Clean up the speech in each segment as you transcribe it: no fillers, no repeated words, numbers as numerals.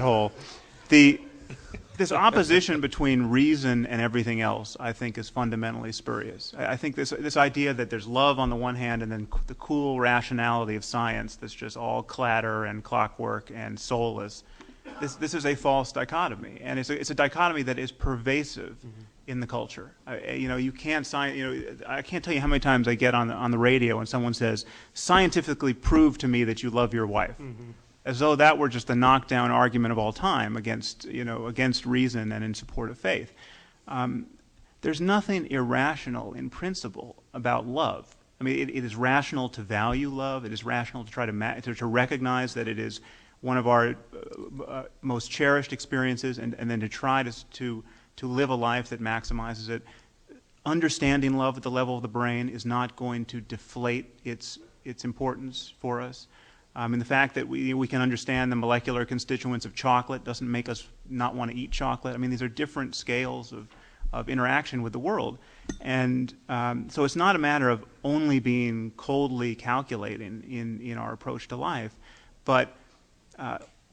whole. The This opposition between reason and everything else, I think, is fundamentally spurious. I think this idea that there's love on the one hand and then the cool rationality of science that's just all clatter and clockwork and soulless. This is a false dichotomy, and it's a dichotomy that is pervasive in the culture. You can't I can't tell you how many times I get on the radio and someone says, "Scientifically prove to me that you love your wife." As though that were just a knockdown argument of all time against reason and in support of faith. There's nothing irrational in principle about love. I mean, it is rational to value love. It is rational to try to recognize that it is one of our most cherished experiences, and then to try to live a life that maximizes it. Understanding love at the level of the brain is not going to deflate its importance for us. And the fact that we can understand the molecular constituents of chocolate doesn't make us not want to eat chocolate. I mean, these are different scales of interaction with the world. And so it's not a matter of only being coldly calculating in our approach to life, but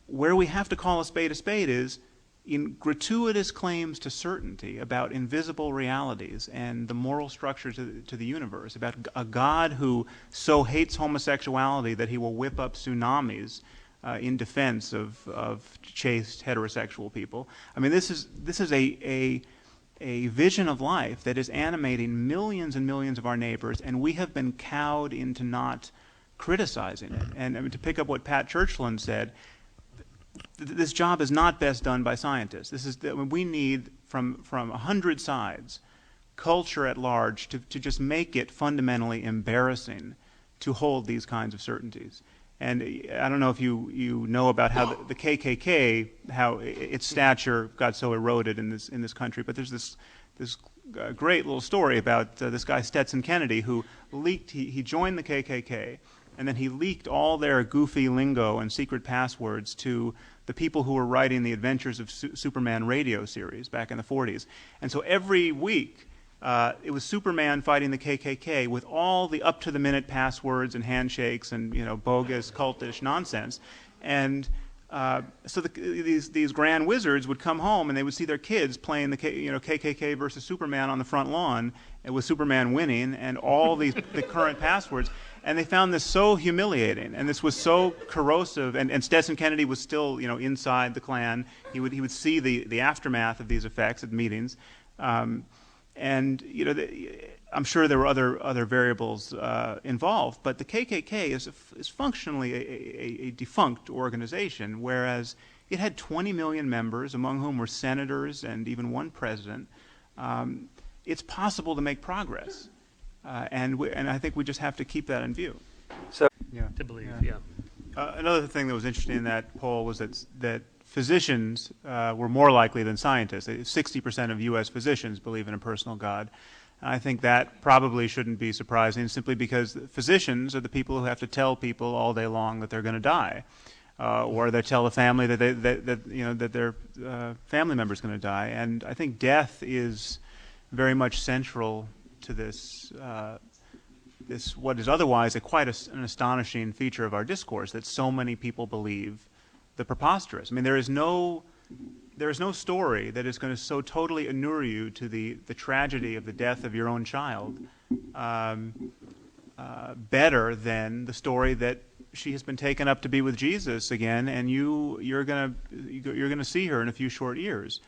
where we have to call a spade is in gratuitous claims to certainty about invisible realities and the moral structure to the universe, about a God who so hates homosexuality that he will whip up tsunamis in defense of chaste heterosexual people. I mean, this is a vision of life that is animating millions and millions of our neighbors, and we have been cowed into not criticizing it. And I mean, to pick up what Pat Churchland said, this job is not best done by scientists. We need from 100 sides, culture at large, to just make it fundamentally embarrassing to hold these kinds of certainties. And I don't know if you know about how the KKK, how its stature got so eroded in this country, but there's this great little story about this guy Stetson Kennedy who leaked. He joined the KKK. And then he leaked all their goofy lingo and secret passwords to the people who were writing the Adventures of Superman radio series back in the 40s. And so every week, it was Superman fighting the KKK with all the up-to-the-minute passwords and handshakes and bogus cultish nonsense. And so these grand wizards would come home and they would see their kids playing the KKK versus Superman on the front lawn, and with Superman winning and all the current passwords. And they found this so humiliating, and this was so corrosive. And Stetson Kennedy was still, inside the Klan. He would see the aftermath of these effects at meetings, and I'm sure there were other variables involved. But the KKK is functionally a defunct organization, whereas it had 20 million members, among whom were senators and even one president. It's possible to make progress. And I think we just have to keep that in view. So, to believe, another thing that was interesting in that poll was that physicians were more likely than scientists. 60% of U.S. physicians believe in a personal God. And I think that probably shouldn't be surprising, simply because physicians are the people who have to tell people all day long that they're going to die, or they tell a family that their family member is going to die. And I think death is very much central to this what is otherwise quite an astonishing feature of our discourse, that so many people believe the preposterous. I mean, there is no story that is going to so totally inure you to the tragedy of the death of your own child better than the story that she has been taken up to be with Jesus again, and you're gonna see her in a few short years.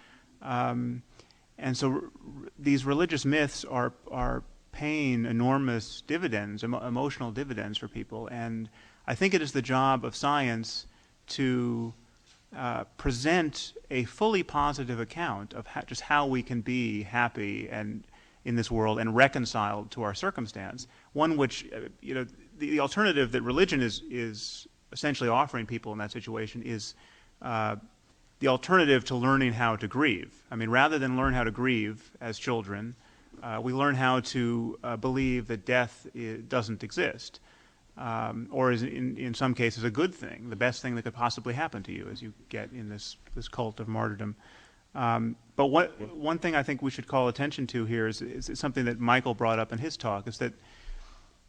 And so these religious myths are paying enormous dividends, emotional dividends for people. And I think it is the job of science to present a fully positive account of just how we can be happy and in this world and reconciled to our circumstance. One which, the alternative that religion is essentially offering people in that situation is the alternative to learning how to grieve. I mean, rather than learn how to grieve as children, we learn how to believe that death doesn't exist, or is in some cases a good thing, the best thing that could possibly happen to you as you get in this cult of martyrdom. But one thing I think we should call attention to here is something that Michael brought up in his talk, is that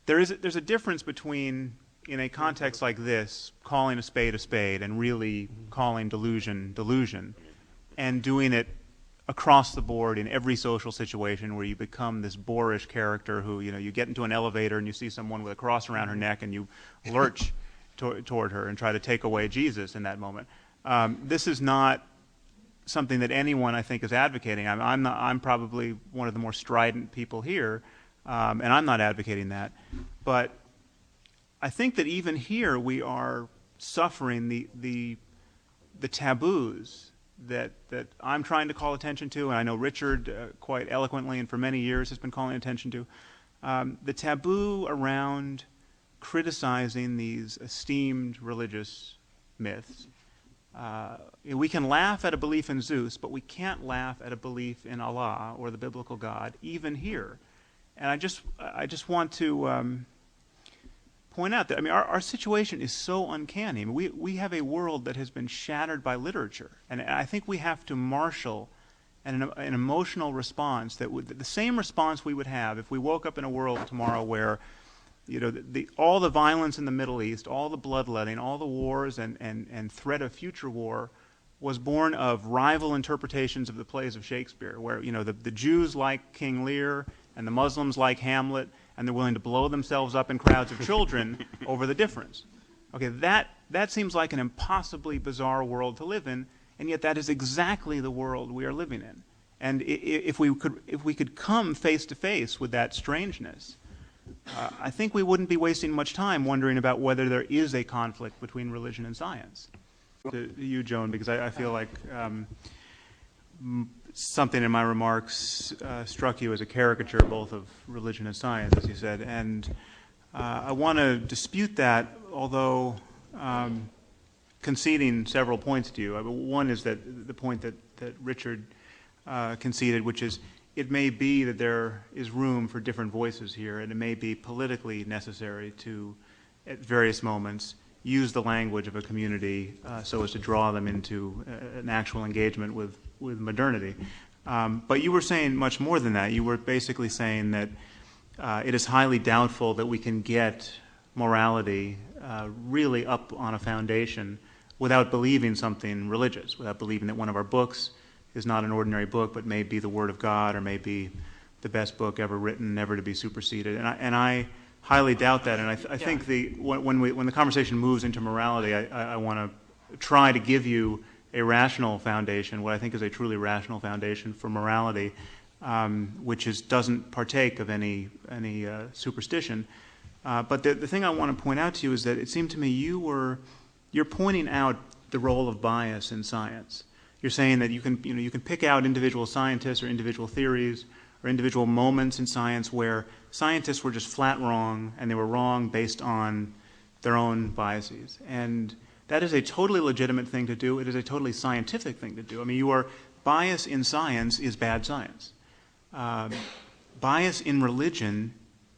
there's a difference between in a context like this, calling a spade and really calling delusion delusion, and doing it across the board in every social situation where you become this boorish character who, you get into an elevator and you see someone with a cross around her neck and you lurch toward her and try to take away Jesus in that moment. This is not something that anyone, I think, is advocating. I'm probably one of the more strident people here, and I'm not advocating that. But I think that even here we are suffering the taboos that I'm trying to call attention to, and I know Richard quite eloquently and for many years has been calling attention to, the taboo around criticizing these esteemed religious myths. We can laugh at a belief in Zeus, but we can't laugh at a belief in Allah or the biblical God, even here. And I just want to point out that, our situation is so uncanny. We have a world that has been shattered by literature, and I think we have to marshal an emotional response the same response we would have if we woke up in a world tomorrow where, all the violence in the Middle East, all the bloodletting, all the wars and threat of future war was born of rival interpretations of the plays of Shakespeare, where the Jews like King Lear and the Muslims like Hamlet, and they're willing to blow themselves up in crowds of children over the difference. Okay, that seems like an impossibly bizarre world to live in, and yet that is exactly the world we are living in. And if we could come face to face with that strangeness, I think we wouldn't be wasting much time wondering about whether there is a conflict between religion and science. To you, Joan, because I feel like something in my remarks struck you as a caricature both of religion and science, as you said, and I want to dispute that, although conceding several points to you. One is that the point that Richard conceded, which is it may be that there is room for different voices here, and it may be politically necessary to, at various moments, use the language of a community so as to draw them into an actual engagement with modernity. But you were saying much more than that. You were basically saying that it is highly doubtful that we can get morality really up on a foundation without believing something religious, without believing that one of our books is not an ordinary book, but may be the Word of God, or may be the best book ever written, never to be superseded. And I highly doubt that. And I think when the conversation moves into morality, I want to try to give you a rational foundation, what I think is a truly rational foundation for morality, which doesn't partake of any superstition. But the thing I want to point out to you is that it seemed to me you're pointing out the role of bias in science. You're saying that you can pick out individual scientists or individual theories or individual moments in science where scientists were just flat wrong, and they were wrong based on their own biases. And that is a totally legitimate thing to do. It is a totally scientific thing to do. Bias in science is bad science. Bias in religion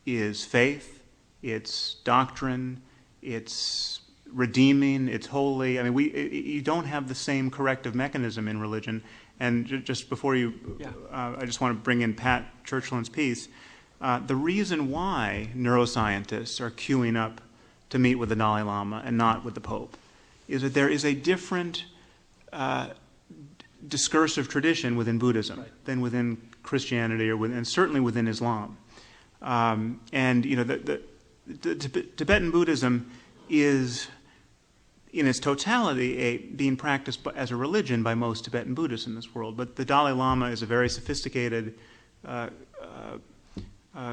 is faith, it's doctrine, it's redeeming, it's holy. You don't have the same corrective mechanism in religion. And just before you, I just want to bring in Pat Churchland's piece. The reason why neuroscientists are queuing up to meet with the Dalai Lama and not with the Pope is that there is a different discursive tradition within Buddhism than within Christianity and certainly within Islam. The Tibetan Buddhism is, in its totality, being practiced as a religion by most Tibetan Buddhists in this world. But the Dalai Lama is a very sophisticated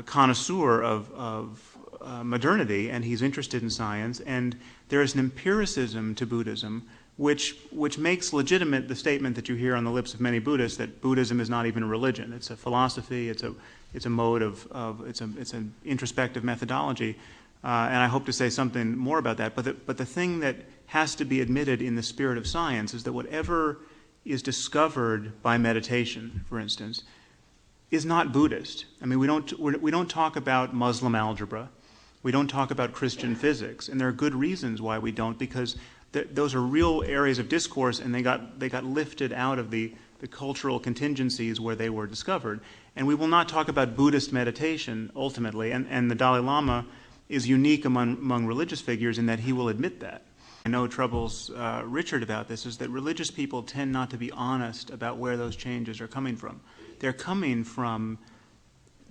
connoisseur of modernity, and he's interested in science. And there is an empiricism to Buddhism which makes legitimate the statement that you hear on the lips of many Buddhists that Buddhism is not even a religion. It's a philosophy. It's a mode it's an introspective methodology. And I hope to say something more about that. But the thing that has to be admitted in the spirit of science is that whatever is discovered by meditation, for instance, is not Buddhist. We don't talk about Muslim algebra. We don't talk about Christian physics, and there are good reasons why we don't, because those are real areas of discourse, and they got lifted out of the cultural contingencies where they were discovered. And we will not talk about Buddhist meditation ultimately. And the Dalai Lama is unique among religious figures in that he will admit that. I know troubles Richard about this is that religious people tend not to be honest about where those changes are coming from. They're coming from,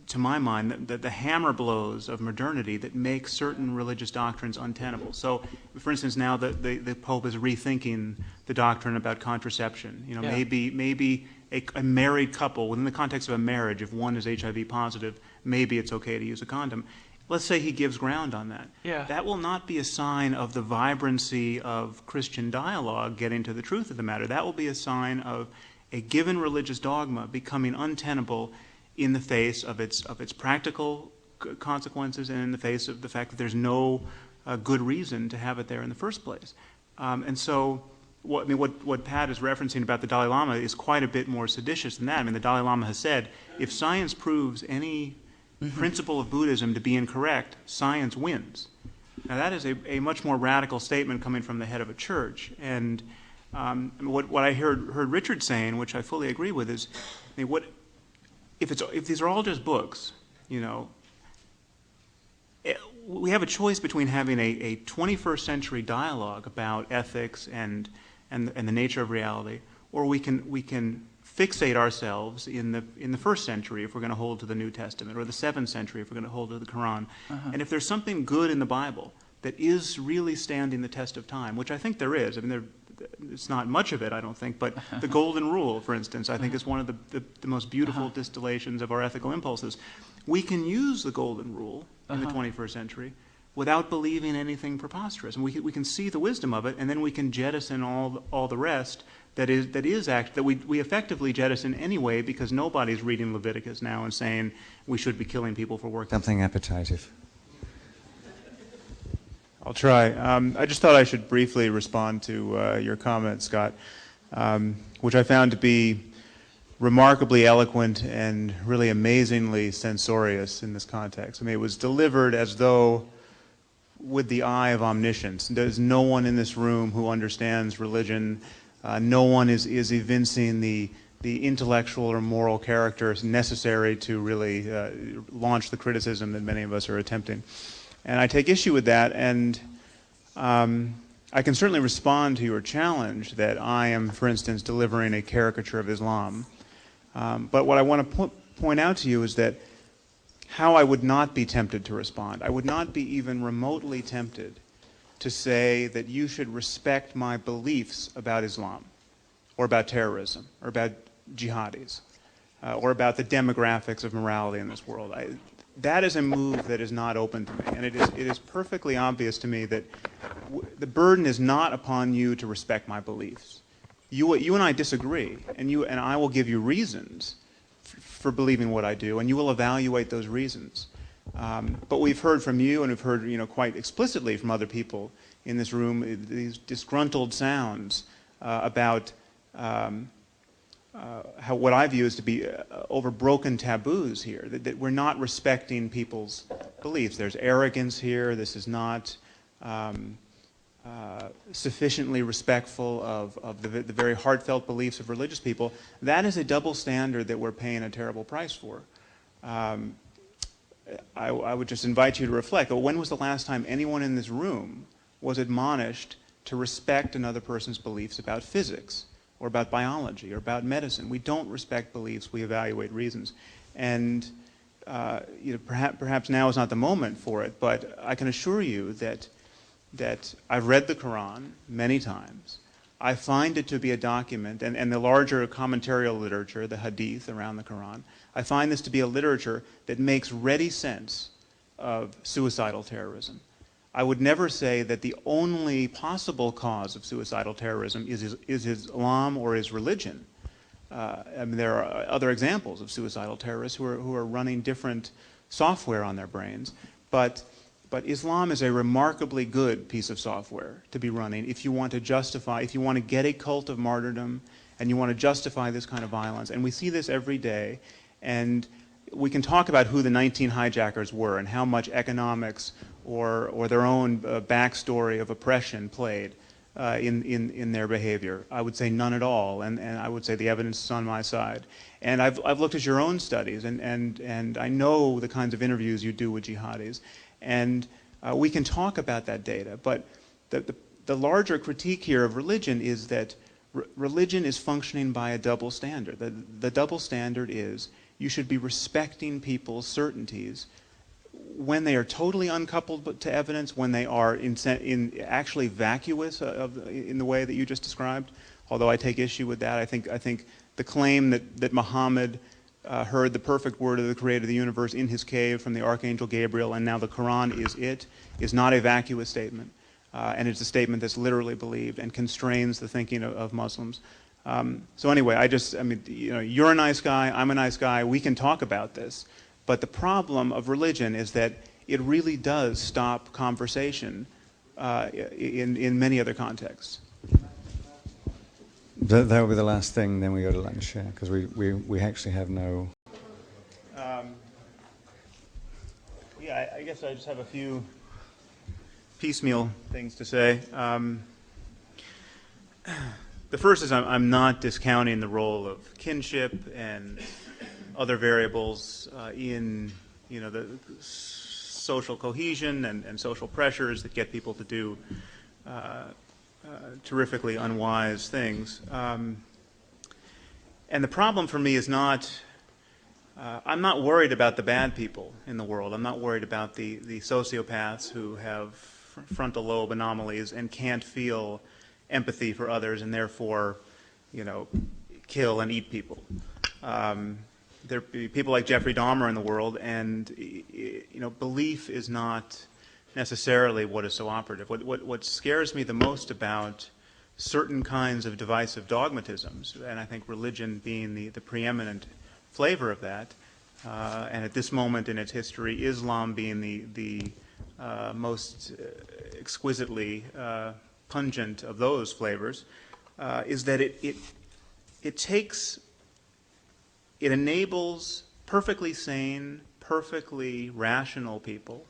to my mind, the hammer blows of modernity that make certain religious doctrines untenable. So, for instance, now the Pope is rethinking the doctrine about contraception. You know, maybe a married couple, within the context of a marriage, if one is HIV positive, maybe it's okay to use a condom. Let's say he gives ground on that. Yeah. That will not be a sign of the vibrancy of Christian dialogue getting to the truth of the matter. That will be a sign of a given religious dogma becoming untenable in the face of its practical consequences and in the face of the fact that there's no good reason to have it there in the first place. And so what Pat is referencing about the Dalai Lama is quite a bit more seditious than that. I mean, the Dalai Lama has said, if science proves any principle of Buddhism to be incorrect, science wins. Now that is a much more radical statement coming from the head of a church. And what I heard Richard saying, which I fully agree with, is if these are all just books, you know, we have a choice between having a 21st century dialogue about ethics and the nature of reality, or we can fixate ourselves in the first century if we're going to hold to the New Testament, or the 7th century if we're going to hold to the Quran. And if there's something good in the Bible that is really standing the test of time, which I think there is. I mean, it's not much of it, I don't think, but the Golden Rule, for instance, I think is one of the most beautiful distillations of our ethical impulses. We can use the Golden Rule in the 21st century without believing anything preposterous. And we can see the wisdom of it, and then we can jettison all the rest that we effectively jettison anyway, because nobody's reading Leviticus now and saying we should be killing people for working. Something appetitive. I'll try. I just thought I should briefly respond to your comment, Scott, which I found to be remarkably eloquent and really amazingly censorious in this context. I mean, it was delivered as though with the eye of omniscience. There's no one in this room who understands religion. No one is evincing the intellectual or moral character necessary to really launch the criticism that many of us are attempting. And I take issue with that, and I can certainly respond to your challenge that I am, for instance, delivering a caricature of Islam. But what I want to point out to you is that how I would not be tempted to respond. I would not be even remotely tempted to say that you should respect my beliefs about Islam, or about terrorism, or about jihadis, or about the demographics of morality in this world. That is a move that is not open to me, and it is perfectly obvious to me that the burden is not upon you to respect my beliefs. You and I disagree, and I will give you reasons for believing what I do, and you will evaluate those reasons. But we've heard from you, and we've heard, quite explicitly from other people in this room, these disgruntled sounds about how what I view as to be over broken taboos here, that we're not respecting people's beliefs. There's arrogance here. This is not sufficiently respectful of the very heartfelt beliefs of religious people. That is a double standard that we're paying a terrible price for. I would just invite you to reflect. When was the last time anyone in this room was admonished to respect another person's beliefs about physics, or about biology, or about medicine? We don't respect beliefs, we evaluate reasons. And perhaps now is not the moment for it, but I can assure you that I've read the Quran many times. I find it to be a document, and the larger commentarial literature, the hadith around the Quran, I find this to be a literature that makes ready sense of suicidal terrorism. I would never say that the only possible cause of suicidal terrorism is Islam or is religion. I mean, there are other examples of suicidal terrorists who are running different software on their brains, but Islam is a remarkably good piece of software to be running if you want to justify, if you want to get a cult of martyrdom and you want to justify this kind of violence. And we see this every day, and we can talk about who the 19 hijackers were and how much economics or their own backstory of oppression played in their behavior. I would say none at all, and I would say the evidence is on my side. And I've looked at your own studies, and I know the kinds of interviews you do with jihadis, and We can talk about that data, but the larger critique here of religion is that religion is functioning by a double standard. The double standard is you should be respecting people's certainties when they are totally uncoupled to evidence, when they are actually vacuous in the way that you just described, although I take issue with that. I think the claim that Muhammad heard the perfect word of the creator of the universe in his cave from the Archangel Gabriel, and now the Quran is not a vacuous statement. And it's a statement that's literally believed and constrains the thinking of Muslims. So anyway, I mean, you're a nice guy, I'm a nice guy, we can talk about this. But the problem of religion is that it really does stop conversation in many other contexts. That will be the last thing, then we go to lunch, yeah, because we actually have no... Yeah, I guess I just have a few piecemeal things to say. The first is I'm not discounting the role of kinship and other variables in the social cohesion and social pressures that get people to do terrifically unwise things. And the problem for me is not, I'm not worried about the bad people in the world. I'm not worried about the sociopaths who have frontal lobe anomalies and can't feel empathy for others and therefore, kill and eat people. There be people like Jeffrey Dahmer in the world, and belief is not necessarily what is so operative. What scares me the most about certain kinds of divisive dogmatisms, and I think religion being the preeminent flavor of that, and at this moment in its history, Islam being the most exquisitely pungent of those flavors, is that it enables perfectly sane, perfectly rational people,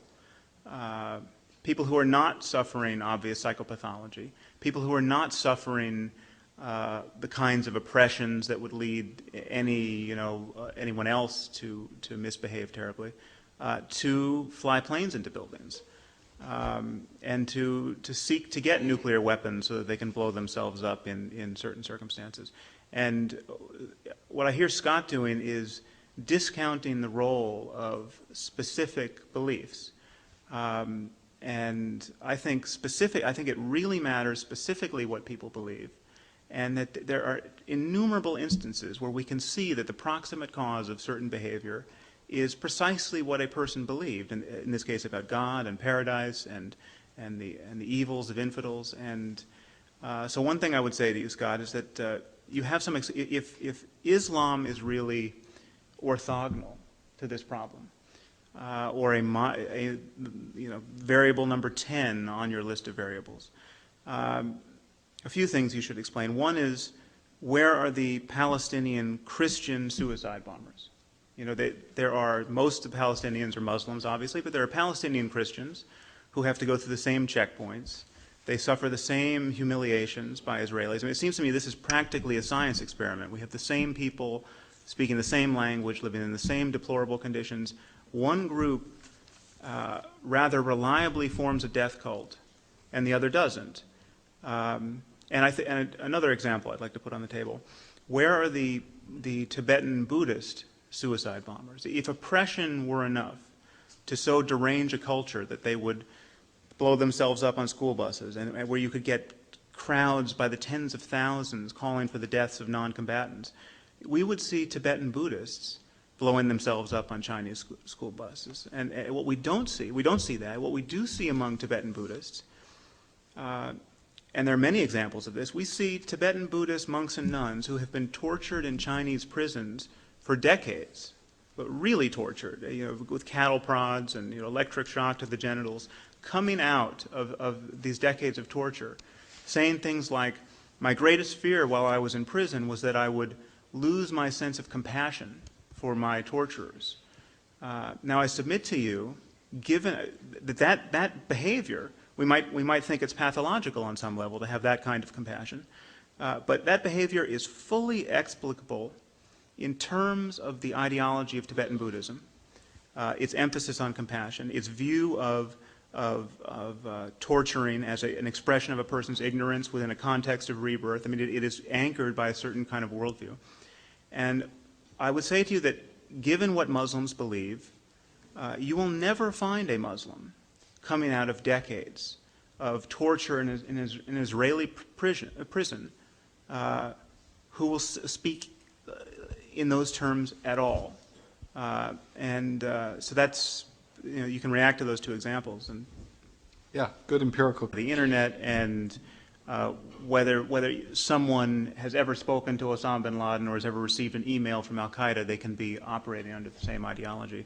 people who are not suffering obvious psychopathology, people who are not suffering the kinds of oppressions that would lead anyone else to misbehave terribly, to fly planes into buildings, and to seek to get nuclear weapons so that they can blow themselves up in certain circumstances. And what I hear Scott doing is discounting the role of specific beliefs. And I think it really matters specifically what people believe, and that there are innumerable instances where we can see that the proximate cause of certain behavior is precisely what a person believed, in this case about God and paradise and the evils of infidels. And so one thing I would say to you, Scott, is that you have some, if Islam is really orthogonal to this problem, or a variable number 10 on your list of variables, a few things you should explain. One is, where are the Palestinian Christian suicide bombers? There are, most of the Palestinians are Muslims, obviously, but there are Palestinian Christians who have to go through the same checkpoints. They suffer the same humiliations by Israelis. I mean, it seems to me this is practically a science experiment. We have the same people speaking the same language, living in the same deplorable conditions. One group rather reliably forms a death cult, and the other doesn't. And another example I'd like to put on the table. Where are the Tibetan Buddhist suicide bombers? If oppression were enough to so derange a culture that they would blow themselves up on school buses, and where you could get crowds by the tens of thousands calling for the deaths of non-combatants, we would see Tibetan Buddhists blowing themselves up on Chinese school buses. And what we don't see that. What we do see among Tibetan Buddhists, and there are many examples of this, we see Tibetan Buddhist monks and nuns who have been tortured in Chinese prisons for decades, but really tortured, with cattle prods and electric shock to the genitals, coming out of these decades of torture, saying things like, my greatest fear while I was in prison was that I would lose my sense of compassion for my torturers. Now I submit to you, given that behavior, we might think it's pathological on some level to have that kind of compassion, but that behavior is fully explicable in terms of the ideology of Tibetan Buddhism, its emphasis on compassion, its view of torturing as an expression of a person's ignorance within a context of rebirth. I mean, it is anchored by a certain kind of worldview. And I would say to you that given what Muslims believe, you will never find a Muslim coming out of decades of torture in an Israeli prison who will speak in those terms at all. So that's, you can react to those two examples. And Yeah, good empirical. the internet and whether someone has ever spoken to Osama bin Laden or has ever received an email from Al-Qaeda, they can be operating under the same ideology.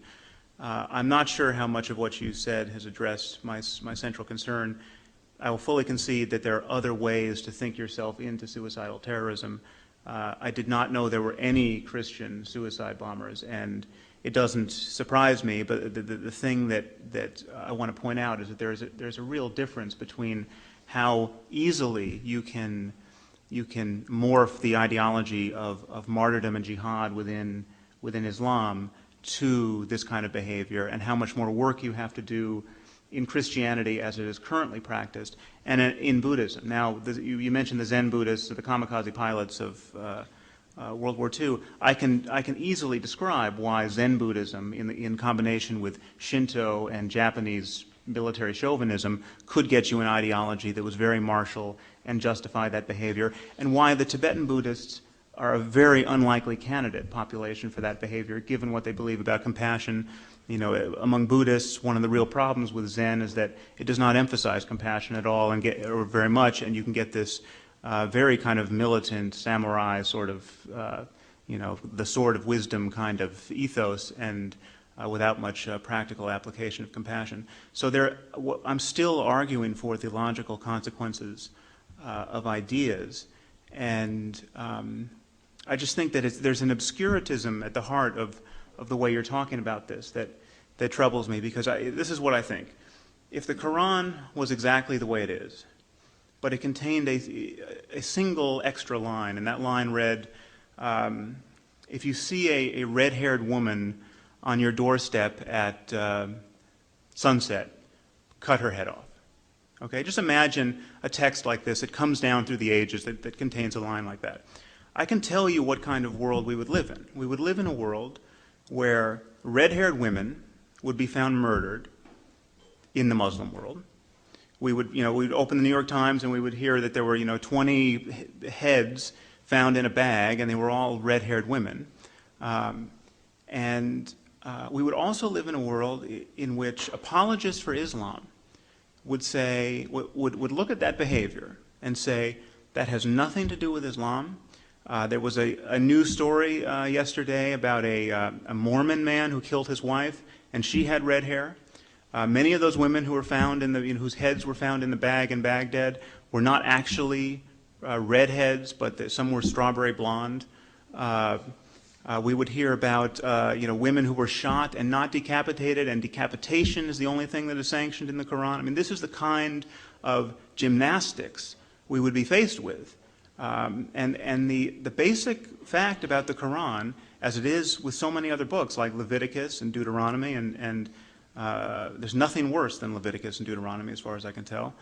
I'm not sure how much of what you said has addressed my central concern. I will fully concede that there are other ways to think yourself into suicidal terrorism. I did not know there were any Christian suicide bombers, and it doesn't surprise me, but the thing that I want to point out is that there's a real difference between how easily you can morph the ideology of martyrdom and jihad within Islam to this kind of behavior, and how much more work you have to do in Christianity as it is currently practiced, and in Buddhism. Now, you mentioned the Zen Buddhists, the kamikaze pilots of World War II. I can easily describe why Zen Buddhism, in combination with Shinto and Japanese military chauvinism, could get you an ideology that was very martial and justify that behavior, and why the Tibetan Buddhists are a very unlikely candidate population for that behavior, given what they believe about compassion. You know, among Buddhists, one of the real problems with Zen is that it does not emphasize compassion at all, or very much, and you can get this very kind of militant samurai sort of, the sword of wisdom kind of ethos, and without much practical application of compassion. So I'm still arguing for theological consequences of ideas, and I just think that there's an obscurantism at the heart of the way you're talking about this that troubles me, because this is what I think. If the Quran was exactly the way it is, but it contained a single extra line, and that line read, if you see a red-haired woman on your doorstep at sunset, cut her head off. Okay, just imagine a text like this. It comes down through the ages that contains a line like that. I can tell you what kind of world we would live in. We would live in a world where red-haired women would be found murdered in the Muslim world. We would, we'd open the New York Times and we would hear that there were, 20 heads found in a bag, and they were all red-haired women. We would also live in a world in which apologists for Islam would say, would look at that behavior and say, that has nothing to do with Islam. There was a news story yesterday about a Mormon man who killed his wife, and she had red hair. Many of those women who were found whose heads were found in the bag in Baghdad were not actually redheads, but some were strawberry blonde. We would hear about women who were shot and not decapitated, and decapitation is the only thing that is sanctioned in the Quran. I mean, this is the kind of gymnastics we would be faced with. And the basic fact about the Quran, as it is with so many other books like Leviticus and Deuteronomy, and there's nothing worse than Leviticus and Deuteronomy as far as I can tell,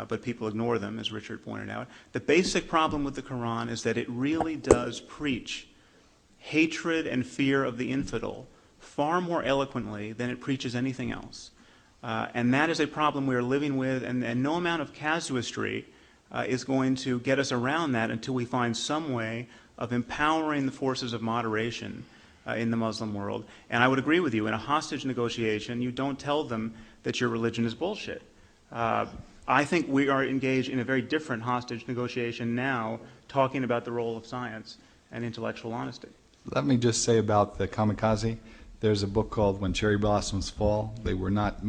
but people ignore them, as Richard pointed out. The basic problem with the Quran is that it really does preach hatred and fear of the infidel far more eloquently than it preaches anything else. And that is a problem we are living with, and no amount of casuistry is going to get us around that until we find some way of empowering the forces of moderation in the Muslim world. And I would agree with you, in a hostage negotiation, you don't tell them that your religion is bullshit. I think we are engaged in a very different hostage negotiation now, talking about the role of science and intellectual honesty. Let me just say about the kamikaze, there's a book called When Cherry Blossoms Fall. They were not